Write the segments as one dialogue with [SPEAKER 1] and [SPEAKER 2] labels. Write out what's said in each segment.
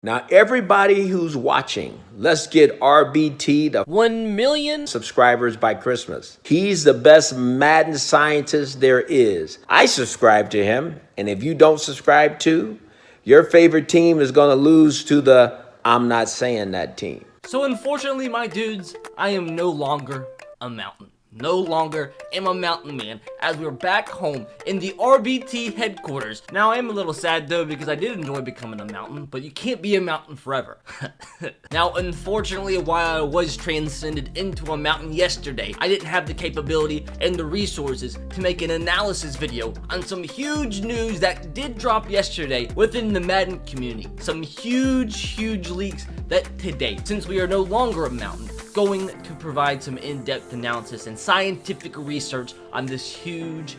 [SPEAKER 1] Now, everybody who's watching, let's get RBT to
[SPEAKER 2] 1 million
[SPEAKER 1] subscribers by Christmas. He's the best Madden scientist there is. I subscribe to him, and if you don't subscribe to, your favorite team is going to lose to the I'm not saying that team.
[SPEAKER 2] So unfortunately, my dudes, I am no longer a mountain. No longer am a mountain man, as we're back home in the RBT headquarters. Now, I am a little sad though, because I did enjoy becoming a mountain, but you can't be a mountain forever. Now, unfortunately, while I was transcended into a mountain yesterday, I didn't have the capability and the resources to make an analysis video on some huge news that did drop yesterday within the Madden community. Some huge leaks that today, since we are no longer a mountain, going to provide some in-depth analysis and scientific research on this huge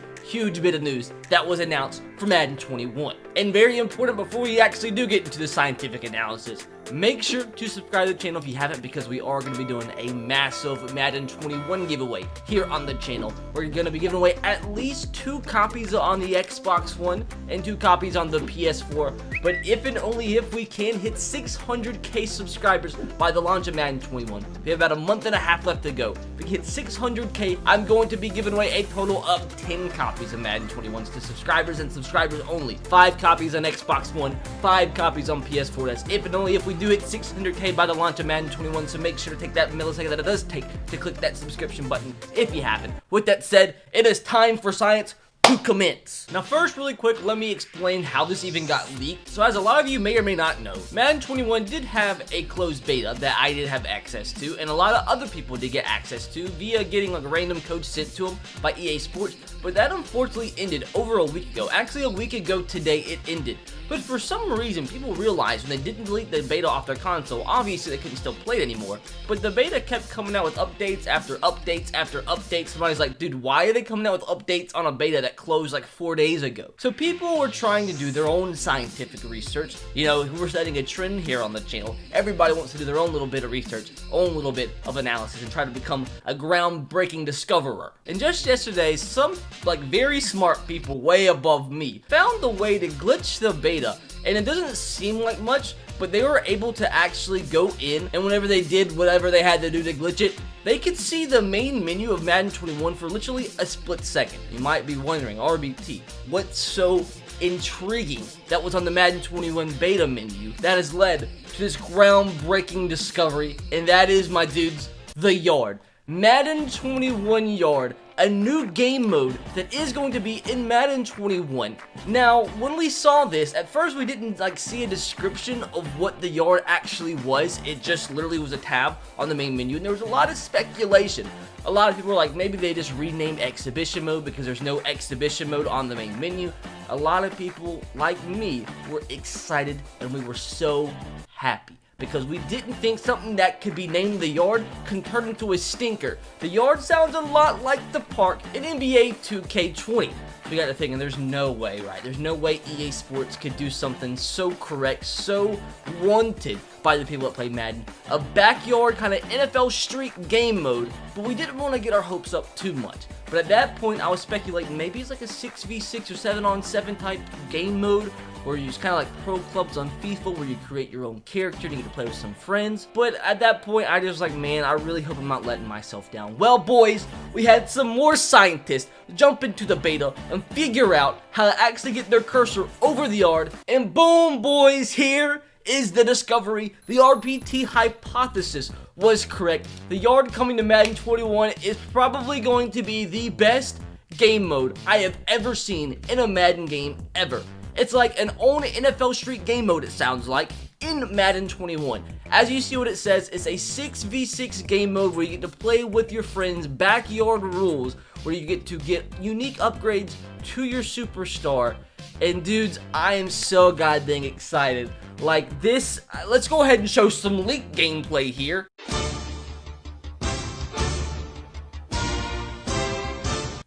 [SPEAKER 2] bit of news that was announced for Madden 21. And very important, before we actually do get into the scientific analysis, make sure to subscribe to the channel if you haven't, because we are going to be doing a massive Madden 21 giveaway here on the channel. We're going to be giving away at least 2 copies on the Xbox One and 2 copies on the PS4. But if and only if we can hit 600k subscribers by the launch of Madden 21. We have about a month and a half left to go. If we hit 600k, I'm going to be giving away a total of 10 copies of Madden 21s to subscribers and subscribers only. 5 copies on Xbox One, 5 copies on PS4. That's if and only if we do hit 600k by the launch of Madden 21, so make sure to take that millisecond that it does take to click that subscription button if you haven't. With that said, it is time for science to commence. Now first, really quick, let me explain how this even got leaked. So as a lot of you may or may not know, Madden 21 did have a closed beta that I did have access to, and a lot of other people did get access to via getting like random codes sent to them by EA Sports, but that unfortunately ended over a week ago. Actually, a week ago today it ended. But for some reason, people realized when they didn't delete the beta off their console, obviously they couldn't still play it anymore, but the beta kept coming out with updates after updates after updates. Somebody's like, dude, why are they coming out with updates on a beta that closed like 4 days ago? So people were trying to do their own scientific research. You know, we're setting a trend here on the channel. Everybody wants to do their own little bit of research, own little bit of analysis, and try to become a groundbreaking discoverer. And just yesterday, some like very smart people way above me found a way to glitch the beta. And it doesn't seem like much, but they were able to actually go in, and whenever they did whatever they had to do to glitch it, they could see the main menu of Madden 21 for literally a split second. You might be wondering, RBT, what's so intriguing that was on the Madden 21 beta menu that has led to this groundbreaking discovery? And that is, my dudes, the Yard. Madden 21 Yard, a new game mode that is going to be in Madden 21. Now, when we saw this, at first we didn't like see a description of what the Yard actually was. It just literally was a tab on the main menu, and there was a lot of speculation. A lot of people were like, maybe they just renamed Exhibition Mode because there's no Exhibition Mode on the main menu. A lot of people, like me, were excited, and we were so happy, because we didn't think something that could be named the Yard could turn into a stinker. The Yard sounds a lot like the park in NBA 2K20. We got to thinking, there's no way, right? There's no way EA Sports could do something so correct, so wanted by the people that play Madden. A backyard kind of NFL street game mode, but we didn't want to get our hopes up too much. But at that point, I was speculating maybe it's like a 6v6 or 7-on-7 type game mode, where you just kind of like pro clubs on FIFA, where you create your own character and you get to play with some friends. But at that point, I just was like, man, I really hope I'm not letting myself down. Well, boys, we had some more scientists jump into the beta and figure out how to actually get their cursor over the Yard. And boom, boys, here is the discovery. The RBT hypothesis was correct. The Yard coming to Madden 21 is probably going to be the best game mode I have ever seen in a Madden game ever. It's like an own NFL Street game mode, it sounds like, in Madden 21. As you see what it says, it's a 6v6 game mode where you get to play with your friends, backyard rules, where you get to get unique upgrades to your superstar. And dudes, I am so goddamn excited. Like this, let's go ahead and show some leaked gameplay here.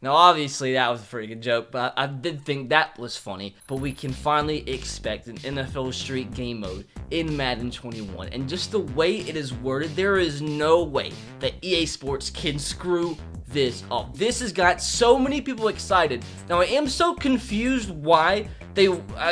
[SPEAKER 2] Now, obviously, that was a pretty good joke, but I did think that was funny. But we can finally expect an NFL Street game mode in Madden 21. And just the way it is worded, there is no way that EA Sports can screw this up. This has got so many people excited. Now, I am so confused why they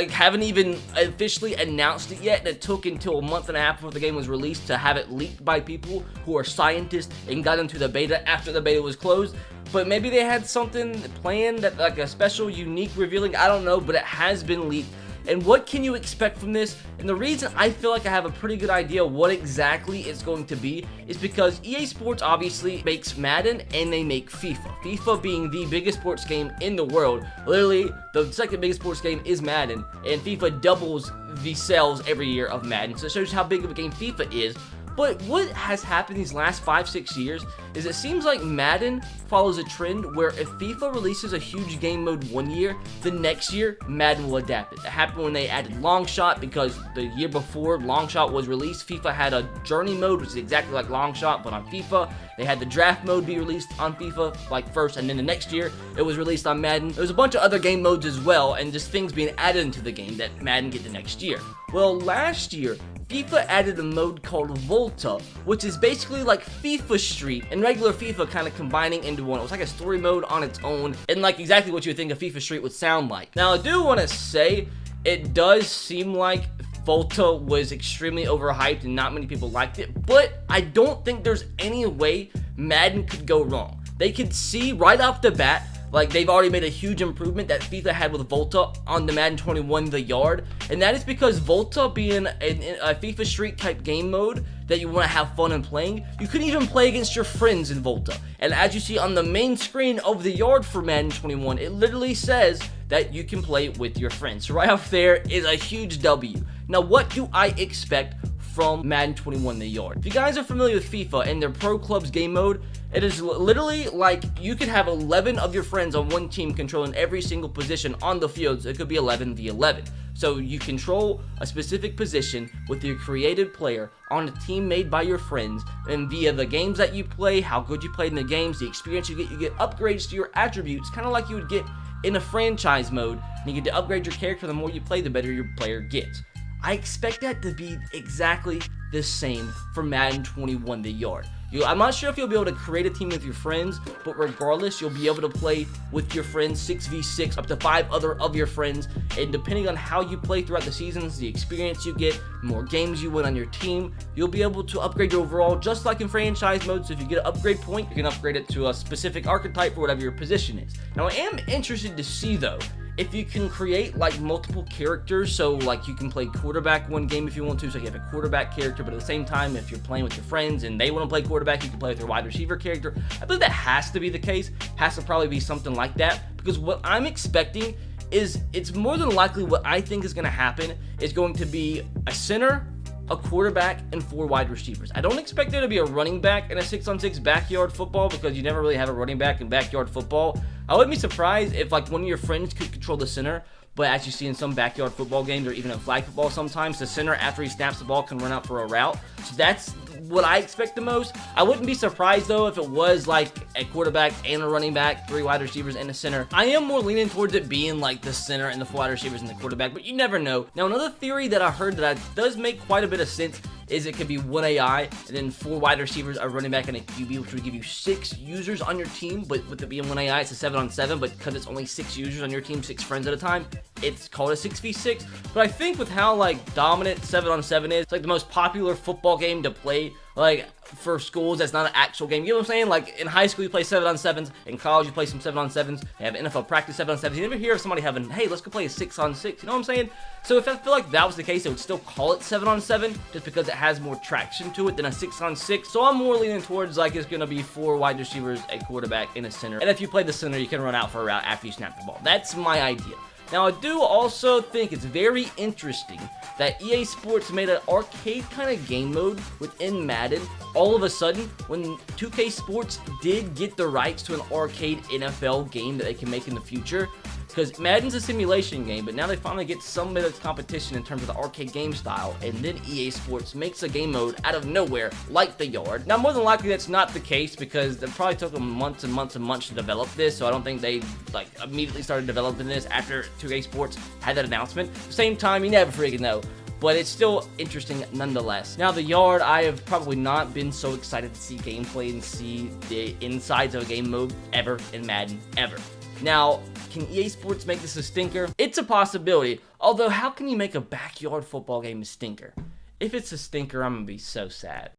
[SPEAKER 2] haven't even officially announced it yet, and it took until a month and a half before the game was released to have it leaked by people who are scientists and got into the beta after the beta was closed. But maybe they had something planned, that like a special, unique revealing, I don't know, but it has been leaked. And what can you expect from this? And the reason I feel like I have a pretty good idea what exactly it's going to be is because EA Sports obviously makes Madden and they make FIFA. FIFA being the biggest sports game in the world. Literally, the second biggest sports game is Madden, and FIFA doubles the sales every year of Madden. So it shows how big of a game FIFA is. But what has happened these last 5-6 years is it seems like Madden follows a trend where if FIFA releases a huge game mode one year, the next year Madden will adapt it. That happened when they added Long Shot, because the year before Long Shot was released, FIFA had a Journey mode, which is exactly like Long Shot, but on FIFA. They had the Draft mode be released on FIFA like first, and then the next year it was released on Madden. There was a bunch of other game modes as well, and just things being added into the game that Madden get the next year. Well, last year, FIFA added a mode called Volta, which is basically like FIFA Street and regular FIFA kind of combining into one. It was like a story mode on its own, and like exactly what you would think a FIFA Street would sound like. Now, I do want to say, it does seem like Volta was extremely overhyped and not many people liked it, but I don't think there's any way Madden could go wrong. They could see right off the bat, like, they've already made a huge improvement that FIFA had with Volta on the Madden 21 The Yard, and that is because Volta being a FIFA Street type game mode that you want to have fun in playing, you couldn't even play against your friends in Volta. And as you see on the main screen of The Yard for Madden 21, it literally says that you can play with your friends. So right up there is a huge W. Now, what do I expect from Madden 21 The Yard? If you guys are familiar with FIFA and their Pro Clubs game mode, it is literally like you could have 11 of your friends on one team controlling every single position on the field, so it could be 11v11. So you control a specific position with your created player on a team made by your friends, and via the games that you play, how good you played in the games, the experience you get upgrades to your attributes, kind of like you would get in a franchise mode, and you get to upgrade your character. The more you play, the better your player gets. I expect that to be exactly the same for Madden 21 The Yard. I'm not sure if you'll be able to create a team with your friends, but regardless, you'll be able to play with your friends 6v6, up to 5 other of your friends, and depending on how you play throughout the seasons, the experience you get, the more games you win on your team, you'll be able to upgrade your overall, just like in franchise mode. So if you get an upgrade point, you can upgrade it to a specific archetype for whatever your position is. Now, I am interested to see, though, if you can create like multiple characters, so like you can play quarterback one game if you want to, so you have a quarterback character, but at the same time, if you're playing with your friends and they want to play quarterback, you can play with your wide receiver character. I believe that has to be the case, has to probably be something like that, because what I'm expecting is, it's more than likely what I think is going to happen is going to be a center, a quarterback, and 4 wide receivers. I don't expect there to be a running back in a 6-on-6 backyard football, because you never really have a running back in backyard football. I wouldn't be surprised if like one of your friends could control the center, but as you see in some backyard football games or even in flag football sometimes, the center after he snaps the ball can run out for a route. So that's what I expect the most. I wouldn't be surprised though if it was like a quarterback and a running back, 3 wide receivers and a center. I am more leaning towards it being like the center and the 4 wide receivers and the quarterback, but you never know. Now, another theory that I heard that does make quite a bit of sense is it could be 1 AI and then 4 wide receivers, a running back, and a QB, which would give you 6 users on your team. But with it being 1 AI, it's a 7-on-7, but because it's only 6 users on your team, 6 friends at a time, it's called a 6v6. But I think with how like dominant 7-on-7 is, it's like the most popular football game to play like for schools that's not an actual game. You know what I'm saying? Like in high school you play 7-on-7s, in college you play some 7-on-7s, they have NFL practice 7-on-7s. You never hear of somebody having, hey, let's go play a 6-on-6. You know what I'm saying? So if I feel like that was the case, they would still call it 7-on-7 just because it has more traction to it than a 6-on-6. So I'm more leaning towards like it's gonna be 4 wide receivers, a quarterback, and a center. And if you play the center, you can run out for a route after you snap the ball. That's my idea. Now, I do also think it's very interesting that EA Sports made an arcade kind of game mode within Madden. All of a sudden, when 2K Sports did get the rights to an arcade NFL game that they can make in the future, Because Madden's a simulation game, but now they finally get some bit of competition in terms of the arcade game style, and then EA Sports makes a game mode out of nowhere, like The Yard. Now, more than likely, that's not the case, because it probably took them months and months and months to develop this, so I don't think they, like, immediately started developing this after 2K Sports had that announcement. At the same time, you never freaking know. But it's still interesting nonetheless. Now, The Yard, I have probably not been so excited to see gameplay and see the insides of a game mode ever in Madden, ever. Now, can EA Sports make this a stinker? It's a possibility, although how can you make a backyard football game a stinker? If it's a stinker, I'm gonna be so sad.